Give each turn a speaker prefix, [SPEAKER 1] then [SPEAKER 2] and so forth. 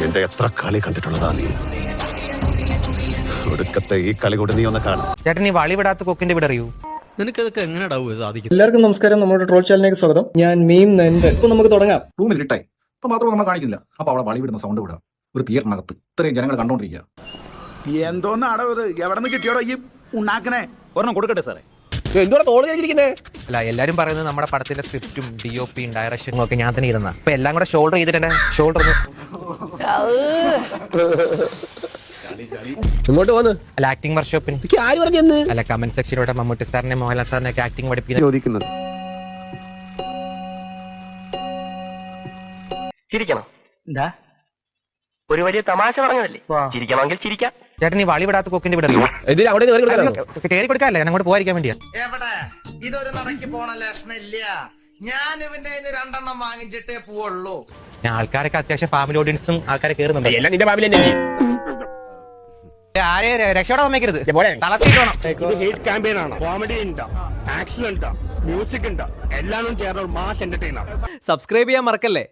[SPEAKER 1] എന്റെ എത്ര കളി കണ്ടിട്ടുള്ളതാ നീ? ഒടുക്കത്തെ ഈ കളി കൂടെ നീ ഒന്ന് കാണും.
[SPEAKER 2] ചേട്ടൻ ഈ വളി വിടാത്ത കൊക്കിന്റെ ഇവിടെ അറിയൂ?
[SPEAKER 3] നിനക്കതൊക്കെ എങ്ങനെയാ സാധിക്കും?
[SPEAKER 4] എല്ലാവർക്കും നമസ്കാരം. നമ്മുടെ ട്രോൾ ചാനലിലേക്ക് സ്വാഗതം. ഞാൻ മീം നന്ദൻ. ഇപ്പൊ നമുക്ക് തുടങ്ങാം.
[SPEAKER 5] റൂമിൽ ഇട്ടായി ഇപ്പൊ മാത്രമേ നമ്മൾ കാണിക്കില്ല. അപ്പൊ അവിടെ വളി വിടുന്ന സൗണ്ട് വിടാം. ഒരു തിയേറ്ററിനകത്ത് ഇത്രയും ജനങ്ങൾ കണ്ടോണ്ടിരിക്കുക.
[SPEAKER 6] എന്തോന്നാടോ ഇത്? എവിടെ നിന്ന് കിട്ടിയോടോ ഈ ഉണ്ടാക്കണേ? ഒരെണ്ണം കൊടുക്കട്ടെ സാറേ.
[SPEAKER 2] അല്ല, എല്ലാരും പറയുന്നത് നമ്മുടെ പടത്തിന്റെ സ്ക്രിപ്റ്റും DOPയും ഡയറക്ഷനും ഒക്കെ ഞാൻ തന്നെ ഇരുന്ന. അപ്പൊ എല്ലാം കൂടെ ഷോൾഡർ ചെയ്തിട്ടുണ്ട്. ഷോൾഡർ
[SPEAKER 7] ഇങ്ങോട്ട് പോന്ന്.
[SPEAKER 2] അല്ല, ആക്ടിംഗ് വർക്ക്ഷോപ്പിന്
[SPEAKER 7] ആര് പറഞ്ഞെന്ന്?
[SPEAKER 2] അല്ല, കമന്റ് സെക്ഷനിലൂടെ മമ്മൂട്ടി സാറിനെ മോഹൻലാൽ സാറിനെ ഒക്കെ ആക്ടിംഗ് പഠിപ്പിക്കുന്നത്
[SPEAKER 7] ചോദിക്കുന്നത്.
[SPEAKER 8] ചിരിക്കണം. എന്താ ഒരു വലിയ തമാശ പറഞ്ഞതല്ലേ? ചിരിക്കണമെങ്കിൽ ചിരിക്കാം.
[SPEAKER 2] ചേട്ടൻ ഈ വളി വിടാത്ത കൊക്കിന്റെ ഇവിടെ അറിയോ?
[SPEAKER 7] ഇതിൽ അവിടെ
[SPEAKER 2] കയറി കൊടുക്കാല്ലേ, ഞാൻ അങ്ങോട്ട് പോകാതിരിക്കാൻ വേണ്ടിയാ.
[SPEAKER 9] എവിടെ ഇതൊരു നടക്ക് പോണ ലക്ഷണില്ല. ഞാൻ ഇവന്റെ രണ്ടെണ്ണം വാങ്ങിച്ചിട്ടേ പോവുള്ളൂ.
[SPEAKER 2] ഞാൻ ആൾക്കാരൊക്കെ അത്യാവശ്യം ഫാമിലി ഓഡിയൻസും ആൾക്കാരെ കയറുന്നുണ്ട്.
[SPEAKER 7] എല്ലാം നിന്റെ ഫാമിലി തന്നെ.
[SPEAKER 2] ആരെ രക്ഷയോടെ സമ്മതിക്കരുത്. തളർത്തിയിട്ട് വേണം.
[SPEAKER 10] ഇത് ഹേറ്റ് ക്യാമ്പയിൻ ആണ്. കോമഡി ഉണ്ട്, ആക്ഷൻ ഉണ്ട്, മ്യൂസിക് ഉണ്ട്, എല്ലാം ചേർന്ന ഒരു മാസ് എന്റർടൈനർ.
[SPEAKER 3] സബ്സ്ക്രൈബ് ചെയ്യാൻ മറക്കല്ലേ.